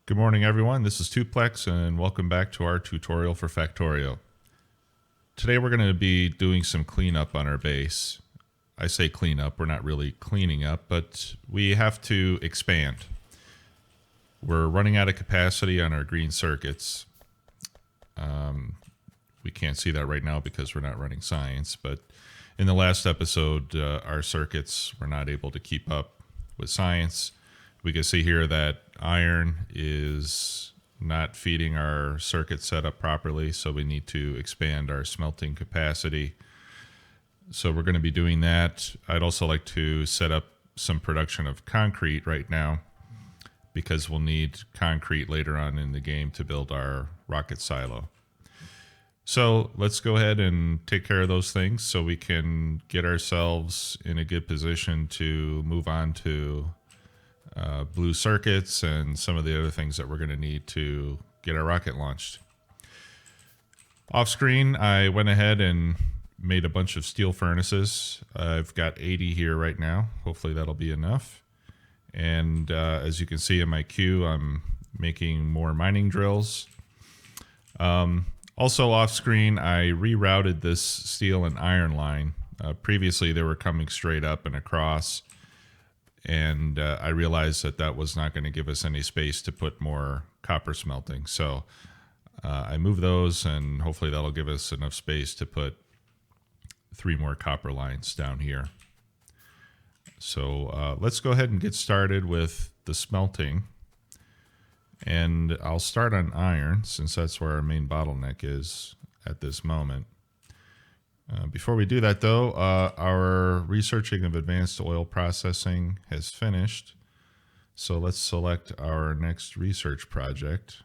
Good morning, everyone. This is Tuplex, and welcome back to our tutorial for Factorio. Today we're going to be doing some cleanup on our base. I say cleanup, we're not really cleaning up, but we have to expand. We're running out of capacity on our green circuits. We can't see that right now because we're not running science, but in the last episode, our circuits were not able to keep up with science. We can see here that iron is not feeding our circuit setup properly, so we need to expand our smelting capacity. So we're going to be doing that. I'd also like to set up some production of concrete right now because we'll need concrete later on in the game to build our rocket silo. So let's go ahead and take care of those things so we can get ourselves in a good position to move on to blue circuits and some of the other things that we're going to need to get our rocket launched. Off screen, I went ahead and made a bunch of steel furnaces. I've got 80 here right now. Hopefully that'll be enough. And as you can see in my queue, I'm making more mining drills. Also off screen, I rerouted this steel and iron line. Previously, they were coming straight up and across. And I realized that that was not going to give us any space to put more copper smelting. So I moved those, and hopefully that'll give us enough space to put 3 more copper lines down here. So let's go ahead and get started with the smelting. And I'll start on iron, since that's where our main bottleneck is at this moment. Before we do that, though, our researching of advanced oil processing has finished. So let's select our next research project.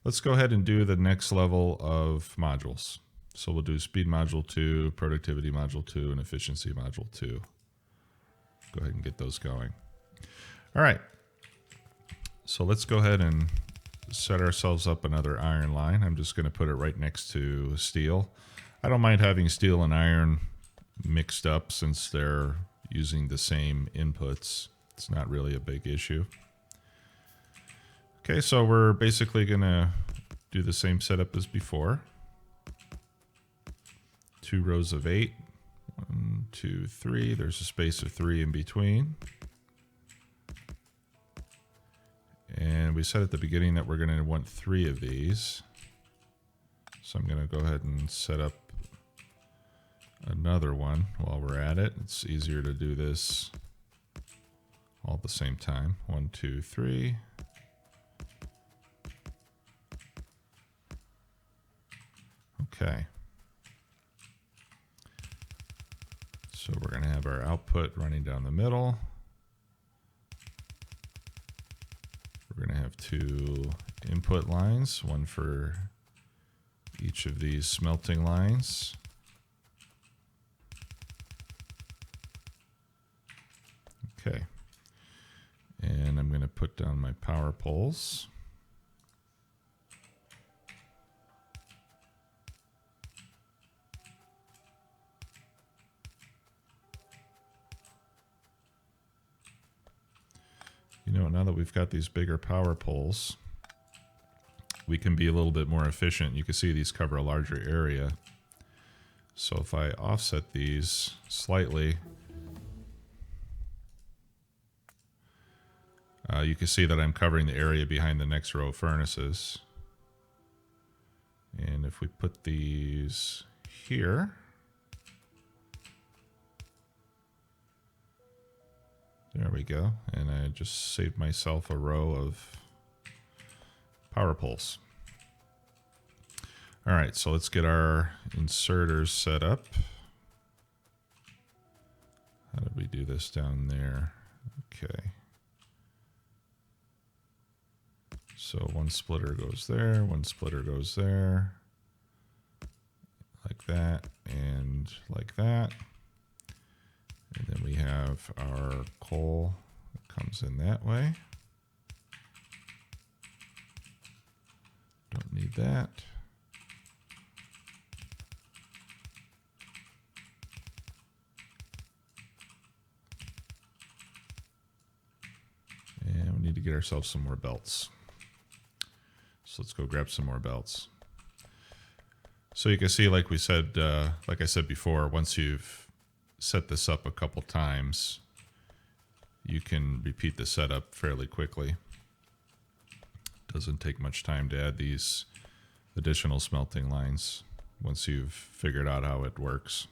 Let's go ahead and do the next level of modules. So we'll do speed module 2, productivity module 2, and efficiency module 2. Go ahead and get those going. All right. So let's go ahead and set ourselves up another iron line. I'm just going to put it right next to steel. I don't mind having steel and iron mixed up since they're using the same inputs. It's not really a big issue. Okay, so we're basically going to do the same setup as before. 2 rows of 8. 1, 2, 3. There's a space of 3 in between. And we said at the beginning that we're going to want 3 of these. So I'm going to go ahead and set up another one while we're at it. It's easier to do this all at the same time. 1, 2, 3. Okay. So we're going to have our output running down the middle. We're going to have 2 input lines, one for each of these smelting lines. Okay. And I'm going to put down my power poles. You know, now that we've got these bigger power poles, we can be a little bit more efficient. You can see these cover a larger area. So if I offset these slightly, you can see that I'm covering the area behind the next row of furnaces. And if we put these here, there we go. And I just saved myself a row of power poles. All right, so let's get our inserters set up. How did we do this down there? Okay. So 1 splitter goes there, 1 splitter goes there, like that, and like that. And then we have our coal that comes in that way. Don't need that. And we need to get ourselves some more belts. So let's go grab some more belts. So you can see, like we said, like I said before, once you've set this up a couple times, you can repeat the setup fairly quickly. Doesn't take much time to add these additional smelting lines once you've figured out how it works.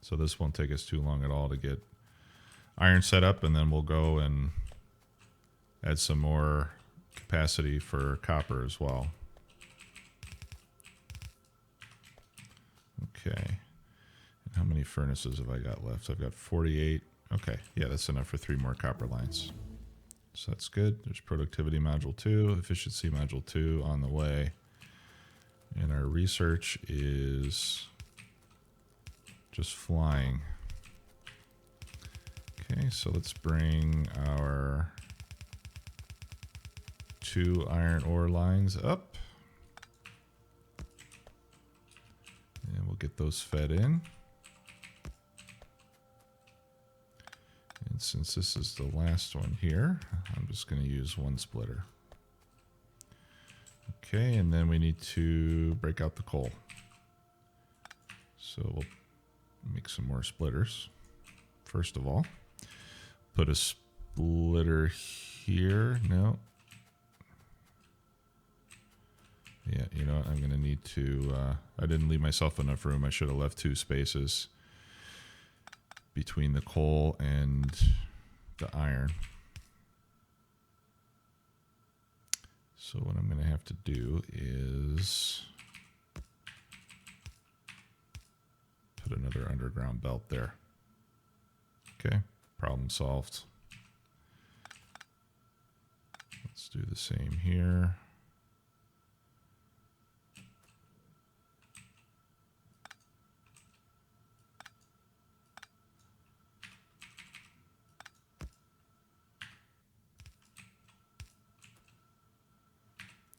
So this won't take us too long at all to get iron set up, and then we'll go and add some more capacity for copper as well. Okay. And how many furnaces have I got left? I've got 48. Okay, yeah, that's enough for 3 more copper lines. So that's good. There's productivity module 2, efficiency module 2 on the way. And our research is just flying. Okay, so let's bring our 2 iron ore lines up. And we'll get those fed in. And since this is the last one here, I'm just going to use 1 splitter. Okay, and then we need to break out the coal. So we'll make some more splitters. First of all, put a splitter here. No. Yeah, you know what? I'm going to need to... I didn't leave myself enough room. I should have left 2 spaces between the coal and the iron. So what I'm going to have to do is put another underground belt there. Okay, problem solved. Let's do the same here.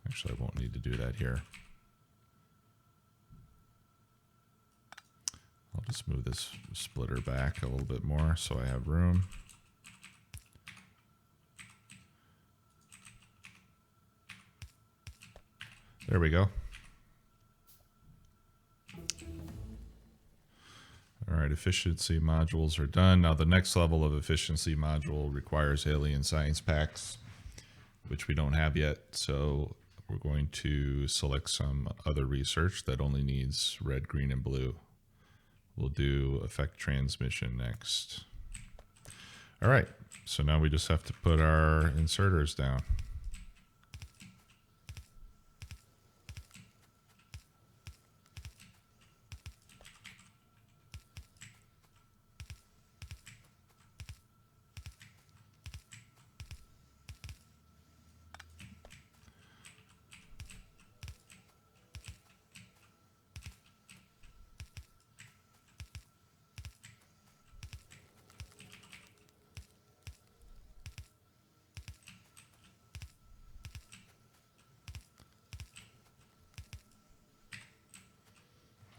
Actually, I won't need to do that here. I'll just move this splitter back a little bit more so I have room. There we go. All right, efficiency modules are done. Now the next level of efficiency module requires alien science packs, which we don't have yet. So we're going to select some other research that only needs red, green, and blue. We'll do effect transmission next. All right, so now we just have to put our inserters down.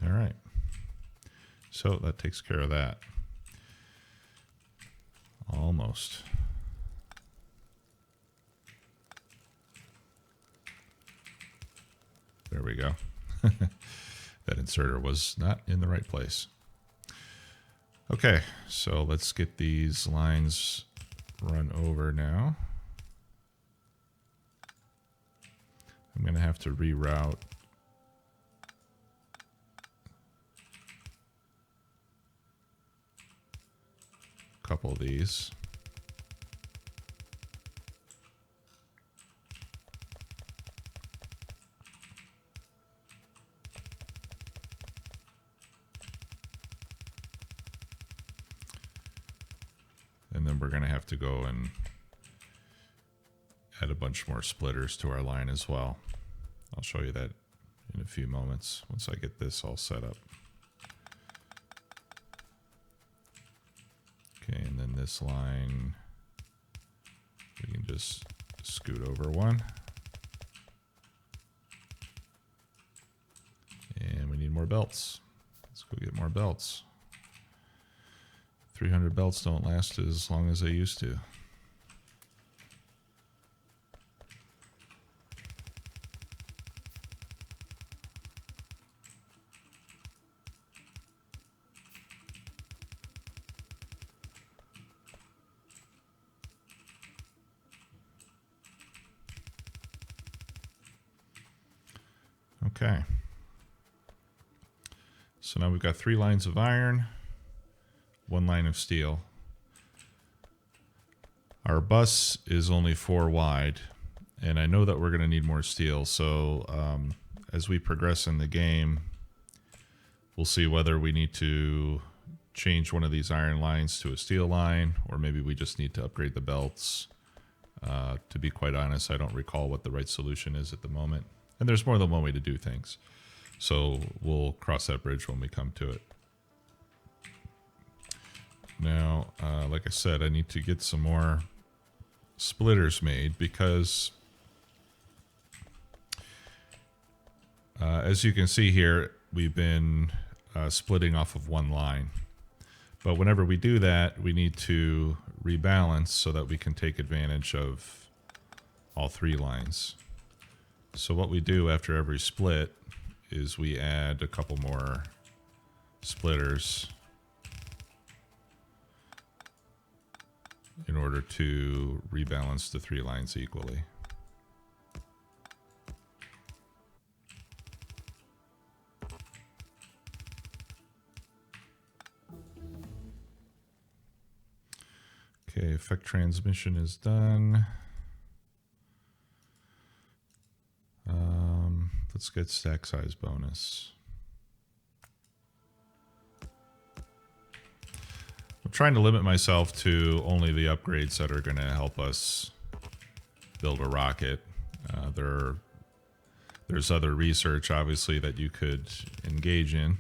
All right, so that takes care of that. Almost. There we go. That inserter was not in the right place. Okay, so let's get these lines run over now. I'm going to have to reroute a couple of these. And then we're going to have to go and add a bunch more splitters to our line as well. I'll show you that in a few moments once I get this all set up. Okay, and then this line, we can just scoot over one. And we need more belts. Let's go get more belts. 300 belts don't last as long as they used to. Okay. So now we've got 3 lines of iron, 1 line of steel. Our bus is only 4 wide, and I know that we're going to need more steel. So as we progress in the game, we'll see whether we need to change one of these iron lines to a steel line, or maybe we just need to upgrade the belts. To be quite honest, I don't recall what the right solution is at the moment. And there's more than one way to do things. So we'll cross that bridge when we come to it. Now, like I said, I need to get some more splitters made because as you can see here, we've been splitting off of 1 line. But whenever we do that, we need to rebalance so that we can take advantage of all 3 lines. So what we do after every split is we add a couple more splitters in order to rebalance the 3 lines equally. Okay, effect transmission is done. Let's get stack size bonus. I'm trying to limit myself to only the upgrades that are going to help us build a rocket. There's other research, obviously, that you could engage in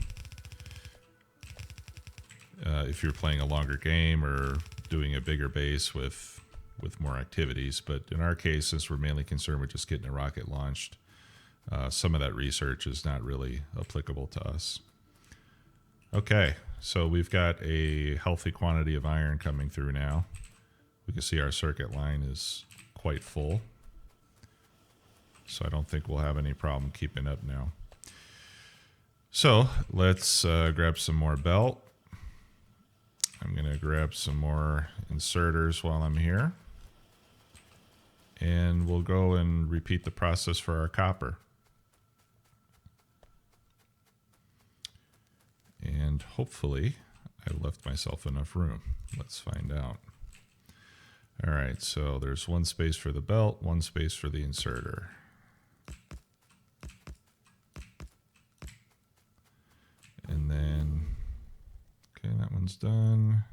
if you're playing a longer game or doing a bigger base with more activities. But in our case, since we're mainly concerned with just getting a rocket launched, some of that research is not really applicable to us. Okay, so we've got a healthy quantity of iron coming through now. We can see our circuit line is quite full. So I don't think we'll have any problem keeping up now. So let's grab some more belt. I'm going to grab some more inserters while I'm here. And we'll go and repeat the process for our copper. And hopefully I left myself enough room. Let's find out. All right, so there's 1 space for the belt, 1 space for the inserter. And then, okay, that one's done.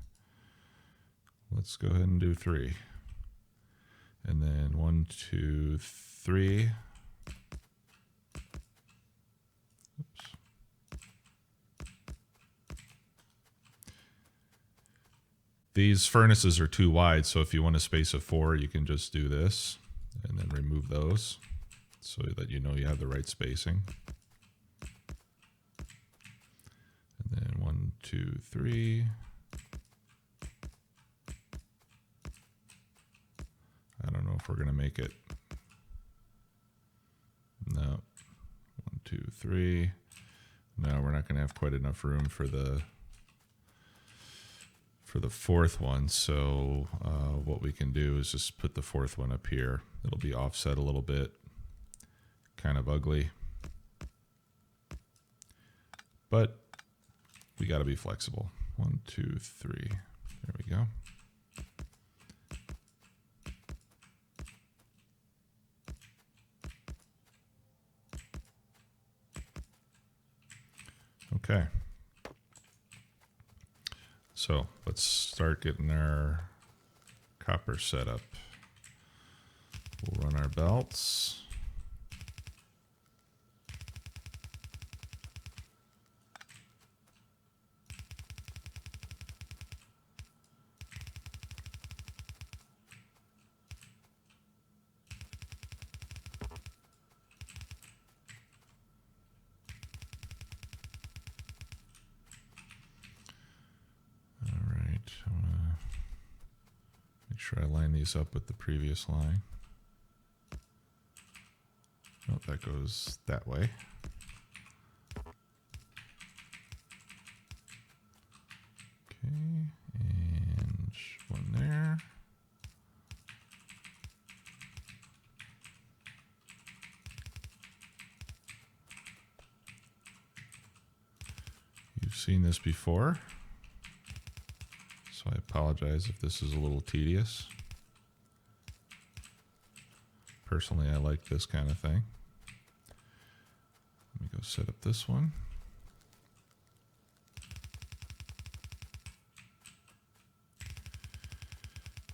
Let's go ahead and do 3. And then 1, 2, 3. Oops. These furnaces are too wide, so if you want a space of 4, you can just do this and then remove those so that you know you have the right spacing. And then 1, 2, 3. I don't know if we're going to make it. No. 1, 2, 3. No, we're not going to have quite enough room for the 4th one. So what we can do is just put the 4th one up here. It'll be offset a little bit. Kind of ugly. But we got to be flexible. 1, 2, 3. There we go. Okay. So let's start getting our copper set up. We'll run our belts. Sure I line these up with the previous line. Oh, that goes that way. Okay, and 1 there. We've seen this before, so I apologize if this is a little tedious. Personally, I like this kind of thing. Let me go set up this one.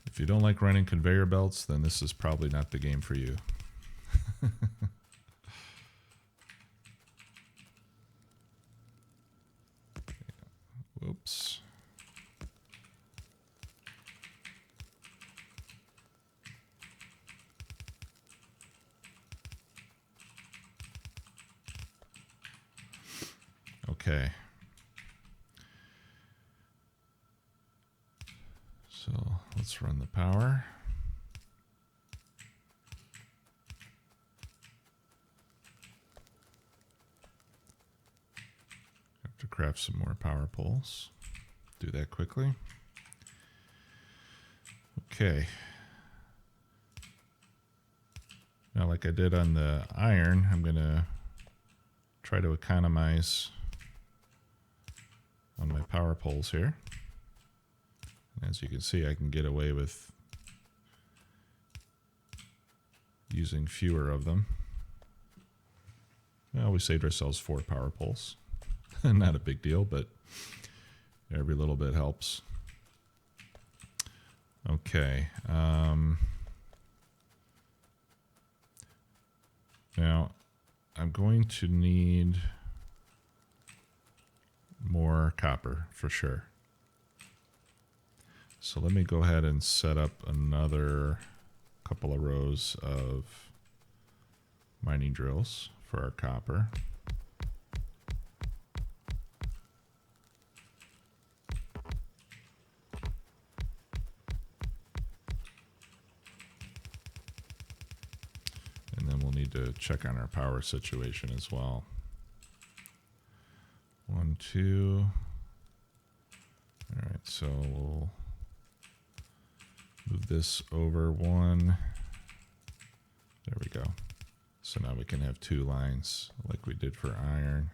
If you don't like running conveyor belts, then this is probably not the game for you. Whoops. Okay. So let's run the power. Have to craft some more power poles. Do that quickly. Okay. Now, like I did on the iron, I'm going to try to economize on my power poles here. As you can see, I can get away with using fewer of them. Well, we saved ourselves 4 power poles. Not a big deal, but every little bit helps. Okay. Now, I'm going to need more copper for sure. So let me go ahead and set up another couple of rows of mining drills for our copper. And then we'll need to check on our power situation as well. 1, 2. All right, so we'll move this over 1. There we go. So now we can have 2 lines like we did for iron.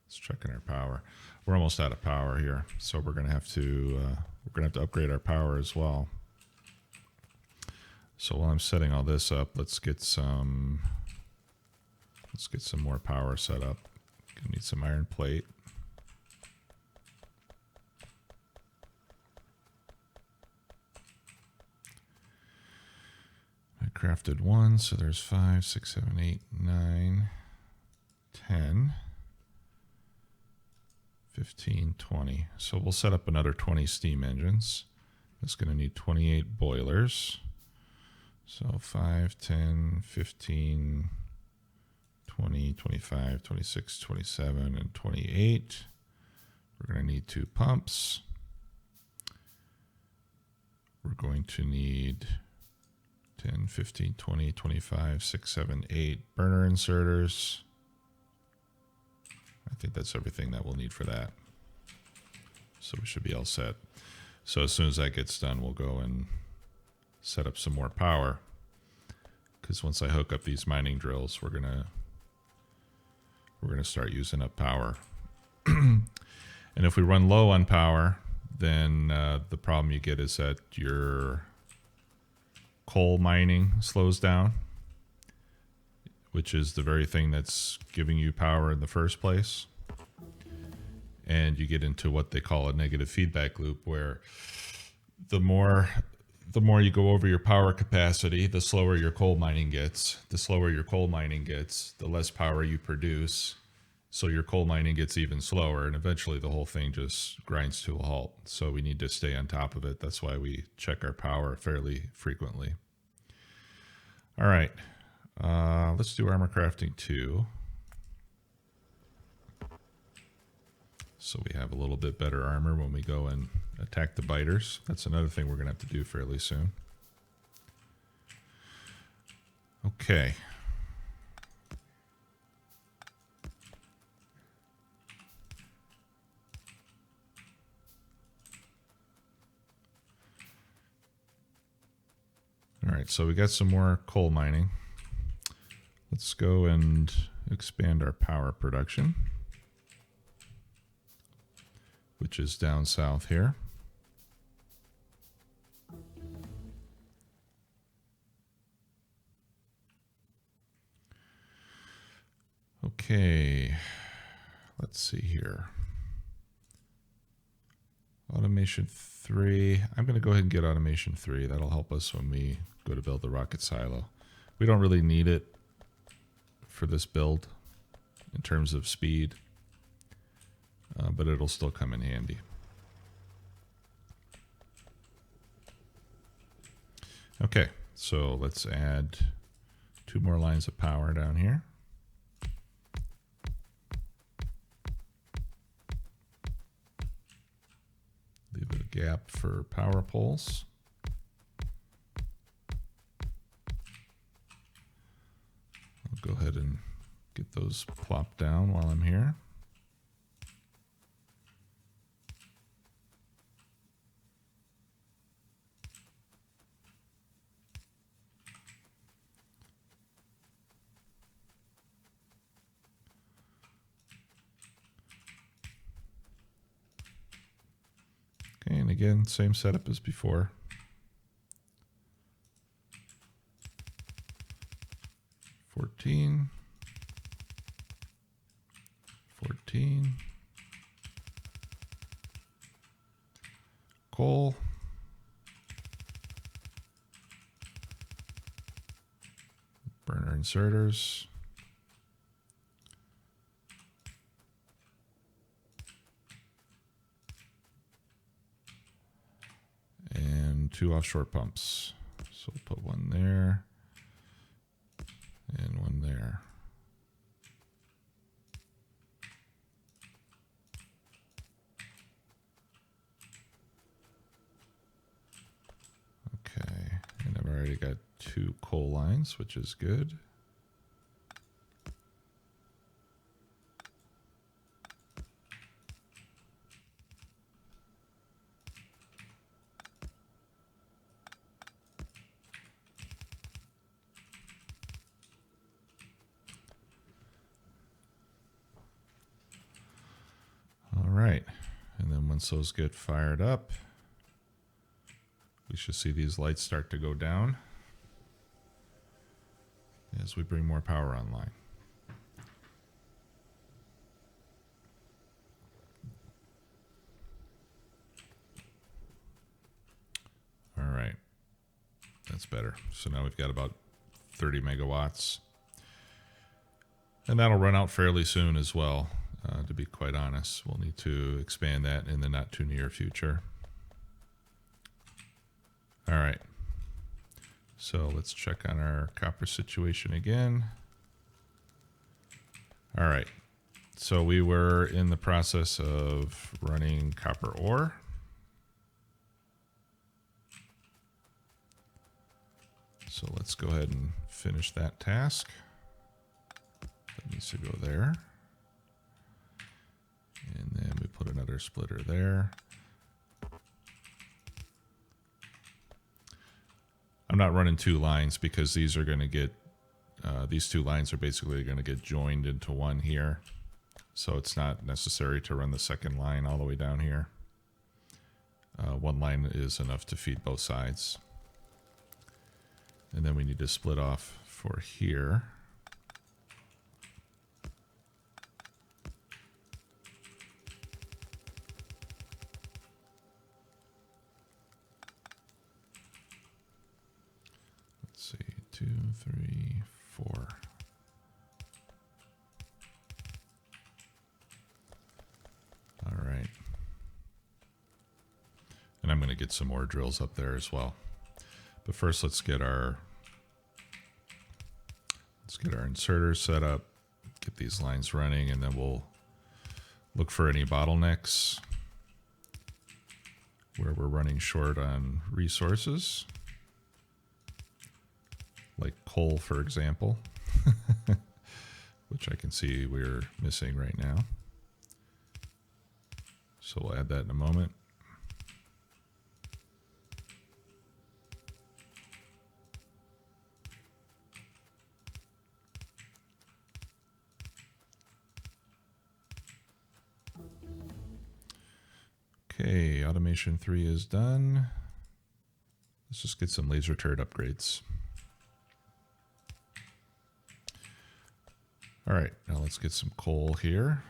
Let's check on our power. We're almost out of power here, so we're gonna have to upgrade our power as well. So while I'm setting all this up, let's get some more power set up. Gonna need some iron plate. I crafted 1, so there's 5, 6, 7, 8, 9, 10, 15, 20. So we'll set up another 20 steam engines. It's going to need 28 boilers. So 5, 10, 15, 20, 25, 26, 27, and 28. We're going to need 2 pumps. We're going to need 10, 15, 20, 25, 6, 7, 8 burner inserters. I think that's everything that we'll need for that. So we should be all set. So as soon as that gets done, we'll go and set up some more power. Because once I hook up these mining drills, we're gonna start using up power. And if we run low on power, then the problem you get is that your coal mining slows down, which is the very thing that's giving you power in the first place. And you get into what they call a negative feedback loop, where the more you go over your power capacity, the slower your coal mining gets. The slower your coal mining gets, the less power you produce. So your coal mining gets even slower, and eventually the whole thing just grinds to a halt. So we need to stay on top of it. That's why we check our power fairly frequently. All right, let's do armor crafting 2. So we have a little bit better armor when we go and attack the biters. That's another thing we're going to have to do fairly soon. Okay. All right, so we got some more coal mining. Let's go and expand our power production. which is down south here. Okay, let's see here. Automation 3. I'm going to go ahead and get automation 3. That'll help us when we go to build the rocket silo. We don't really need it for this build in terms of speed, but it'll still come in handy. Okay, so let's add 2 more lines of power down here. Leave a gap for power poles. I'll go ahead and get those plopped down while I'm here. Okay, and again, same setup as before. Fourteen. Coal. Burner inserters. And 2 offshore pumps. So we'll put one there and one there. Okay, and I've already got 2 coal lines, which is good. All right, and then once those get fired up, we should see these lights start to go down as we bring more power online. All right, that's better. So now we've got about 30 megawatts. And that'll run out fairly soon as well, to be quite honest. We'll need to expand that in the not too near future. All right, so let's check on our copper situation again. All right, so we were in the process of running copper ore. So let's go ahead and finish that task. That needs to go there. And then we put another splitter there. I'm not running 2 lines because these are going to get, these 2 lines are basically going to get joined into one here. So it's not necessary to run the second line all the way down here. 1 line is enough to feed both sides. And then we need to split off for here. Let's see, 2, 3, 4. All right. And I'm going to get some more drills up there as well. But first, let's get our inserters set up, get these lines running, and then we'll look for any bottlenecks where we're running short on resources, like coal, for example, which I can see we're missing right now. So we'll add that in a moment. automation 3 is done. Let's just get some laser turret upgrades. All right, now let's get some coal here.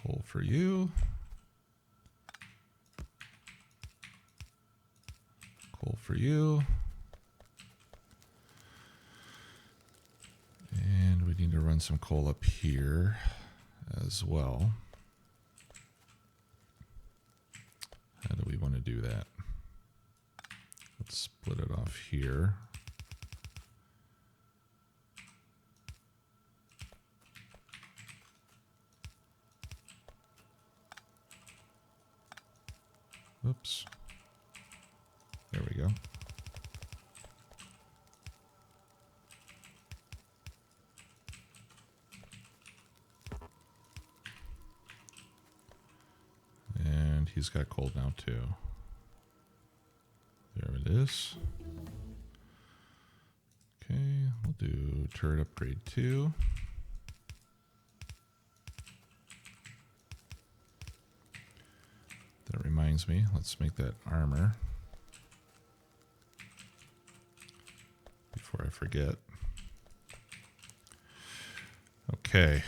Coal for you. Coal for you. And we need to run some coal up here as well. How do we want to do that? Let's split it off here. Oops. There we go. And he's got coal now too. There it is. Okay, we'll do turret upgrade 2. That reminds me, let's make that armor before I forget. Okay.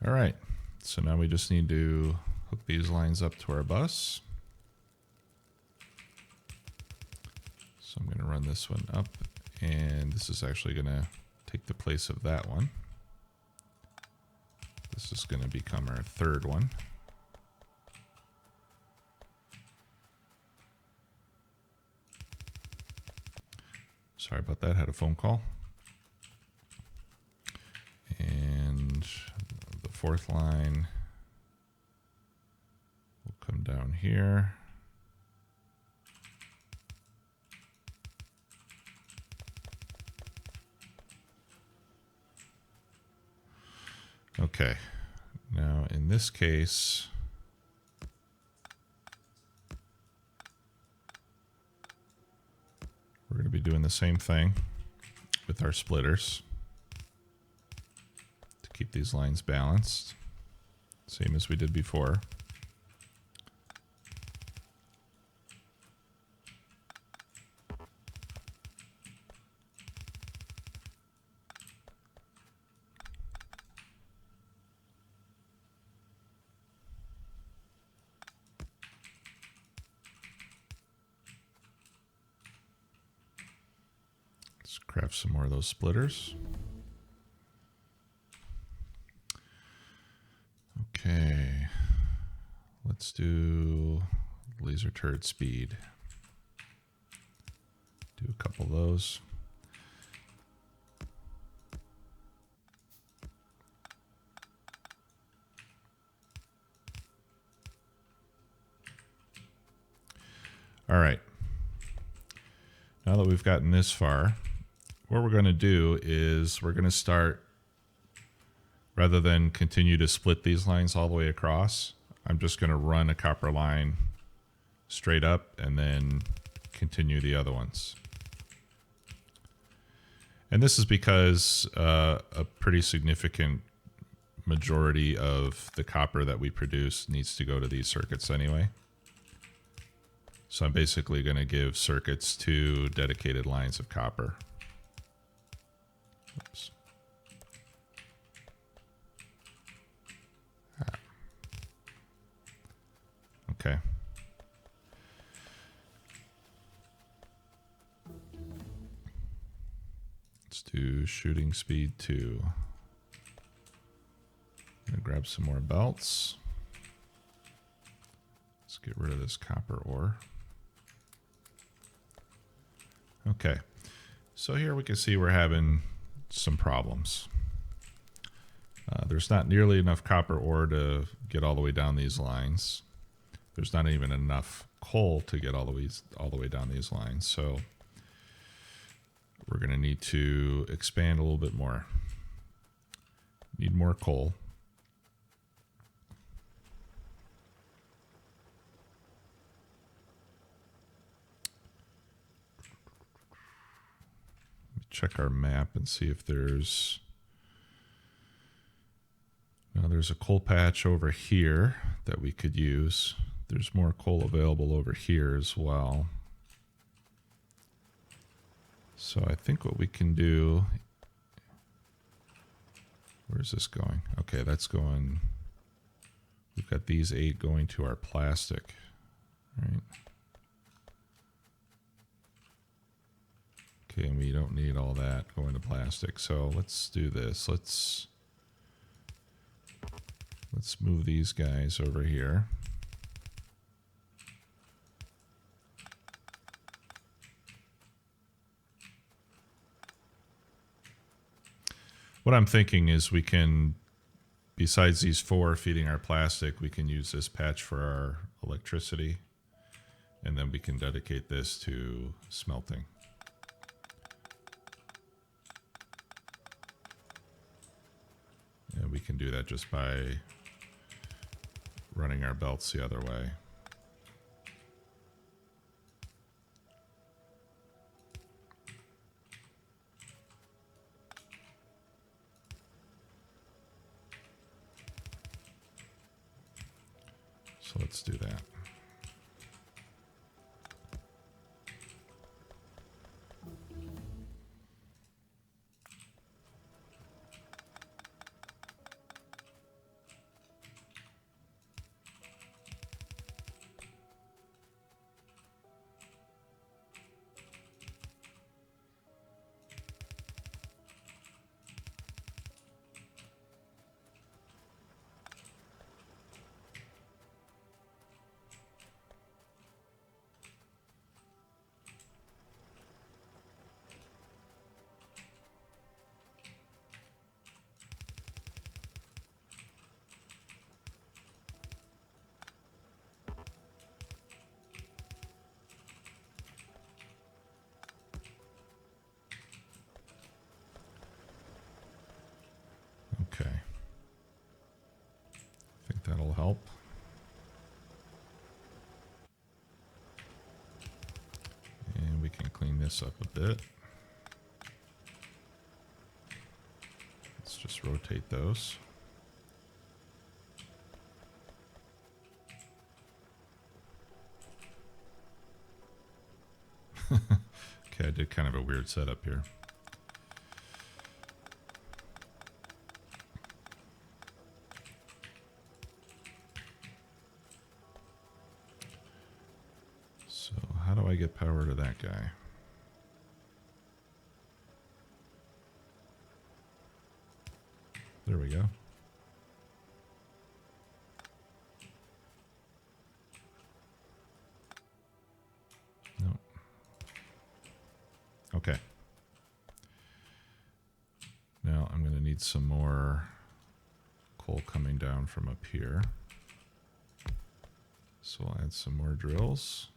All right, so now we just need to hook these lines up to our bus. So I'm going to run this one up, and this is actually going to take the place of that one. This is going to become our third one. Sorry about that, had a phone call. And the fourth line will come down here. Okay, now in this case, we're going to be doing the same thing with our splitters to keep these lines balanced, same as we did before. Let's craft some more of those splitters. Okay, let's do laser turret speed. Do a couple of those. All right, now that we've gotten this far, what we're going to do is we're going to start, rather than continue to split these lines all the way across, I'm just going to run a copper line straight up and then continue the other ones. And this is because a pretty significant majority of the copper that we produce needs to go to these circuits anyway. So I'm basically going to give circuits 2 dedicated lines of copper. Oops. Okay. Let's do shooting speed 2. I'm gonna grab some more belts. Let's get rid of this copper ore. Okay, so here we can see we're having some problems. There's not nearly enough copper ore to get all the way down these lines. There's not even enough coal to get all the way down these lines. So we're going to need to expand a little bit more. Need more coal. check our map and see if there's... Now there's a coal patch over here that we could use. There's more coal available over here as well. So I think what we can do... Where's this going? Okay, that's going... We've got these 8 going to our plastic. Right. Okay, and we don't need all that going to plastic. So let's do this. Let's move these guys over here. What I'm thinking is we can, besides these 4 feeding our plastic, we can use this patch for our electricity, and then we can dedicate this to smelting. And we can do that just by running our belts the other way. So let's do that. Okay. I think that'll help. And we can clean this up a bit. Let's just rotate those. Okay, I did kind of a weird setup here. So how do I get power to that guy? There we go. Nope. Okay. Now I'm going to need some more coal coming down from up here. So I'll add some more drills.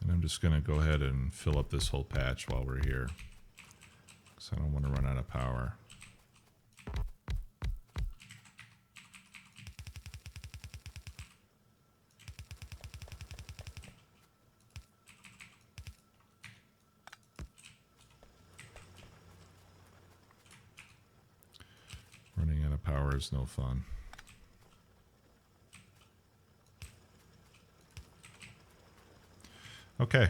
And I'm just going to go ahead and fill up this whole patch while we're here, because I don't want to run out of power. Running out of power is no fun. Okay.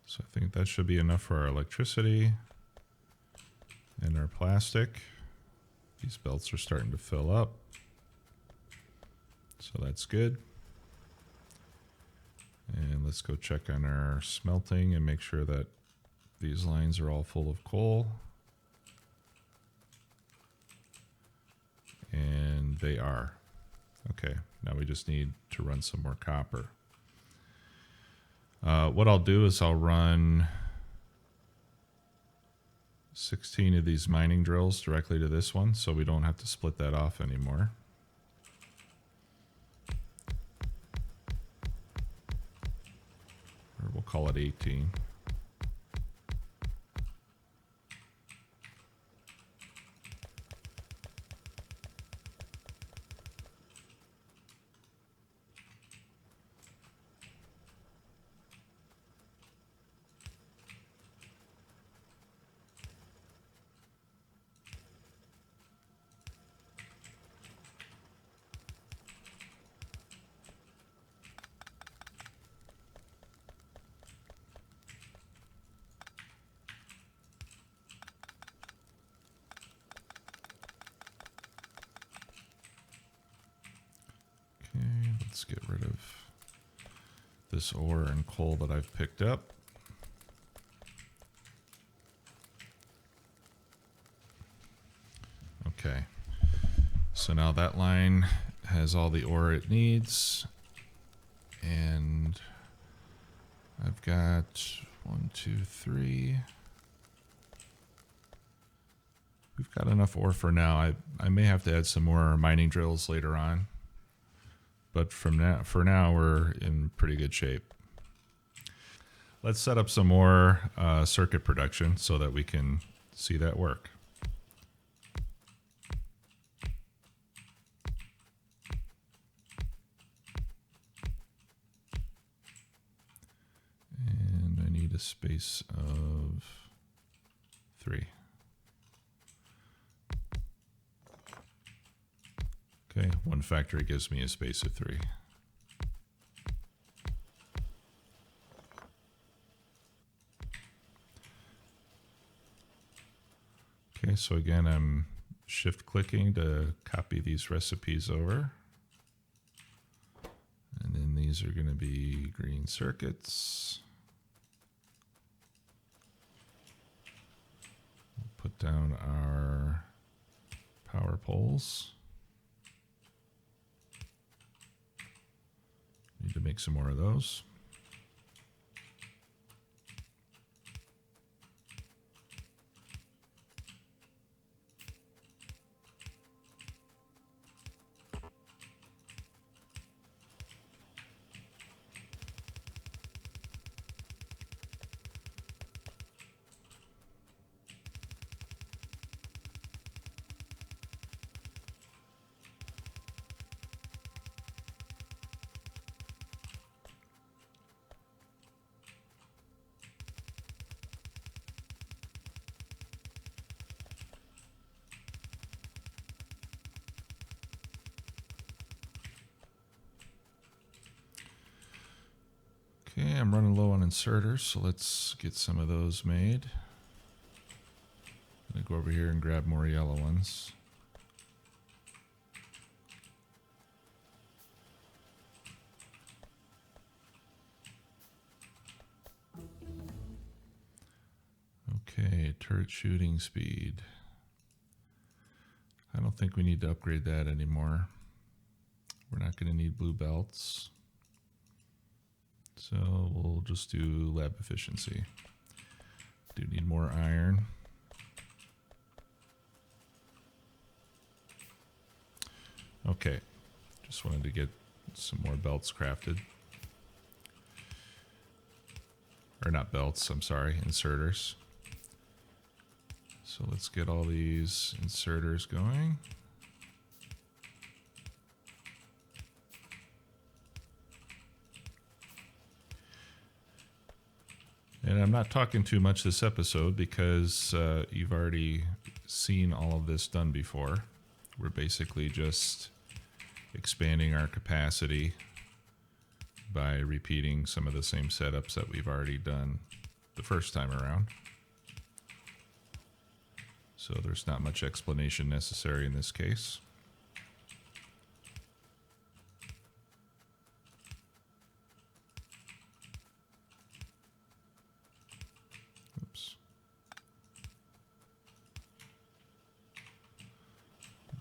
So I think that should be enough for our electricity and our plastic. These belts are starting to fill up, so that's good. And let's go check on our smelting and make sure that these lines are all full of coal. And they are. Okay, now we just need to run some more copper. What I'll do is I'll run 16 of these mining drills directly to this one, so we don't have to split that off anymore. Or we'll call it 18. Let's get rid of this ore and coal that I've picked up. Okay, so now that line has all the ore it needs, and I've got 1, 2, 3. We've got enough ore for now. I may have to add some more mining drills later on, but for now we're in pretty good shape. Let's set up some more circuit production so that we can see that work. And I need a space of 3. Okay, one factory gives me a space of 3. Okay, so again, I'm shift clicking to copy these recipes over. And then these are going to be green circuits. We'll put down our power poles. Need to make some more of those. Okay, I'm running low on inserters, so let's get some of those made. I'm going to go over here and grab more yellow ones. Okay, turret shooting speed. I don't think we need to upgrade that anymore. We're not going to need blue belts. So we'll just do lab efficiency. Do need more iron. Okay, just wanted to get some more belts crafted. Or not belts, I'm sorry, inserters. So let's get all these inserters going. And I'm not talking too much this episode because you've already seen all of this done before. We're basically just expanding our capacity by repeating some of the same setups that we've already done the first time around. So there's not much explanation necessary in this case. Oops.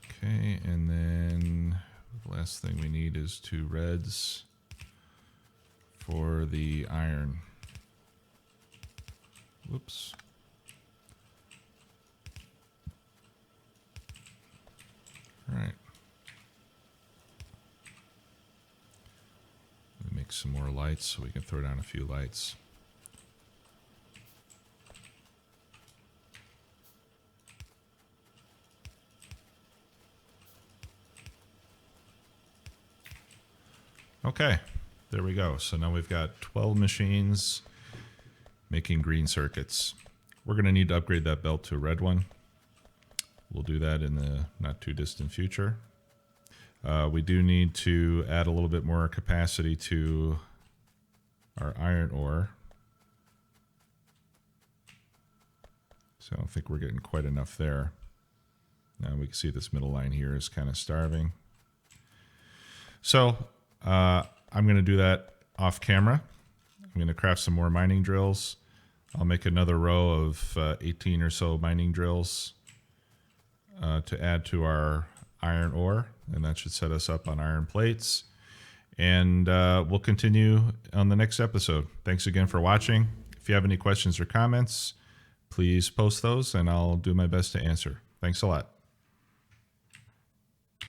Okay, and then the last thing we need is 2 reds for the iron. Whoops. All right. Let me make some more lights so we can throw down a few lights. Okay, there we go. So now we've got 12 machines making green circuits. We're going to need to upgrade that belt to a red one. We'll do that in the not too distant future. We do need to add a little bit more capacity to our iron ore. So I don't think we're getting quite enough there. Now we can see this middle line here is kind of starving. So I'm going to do that off camera. I'm going to craft some more mining drills. I'll make another row of 18 or so mining drills to add to our iron ore, and that should set us up on iron plates. And we'll continue on the next episode. Thanks again for watching. If you have any questions or comments, please post those, and I'll do my best to answer. Thanks a lot.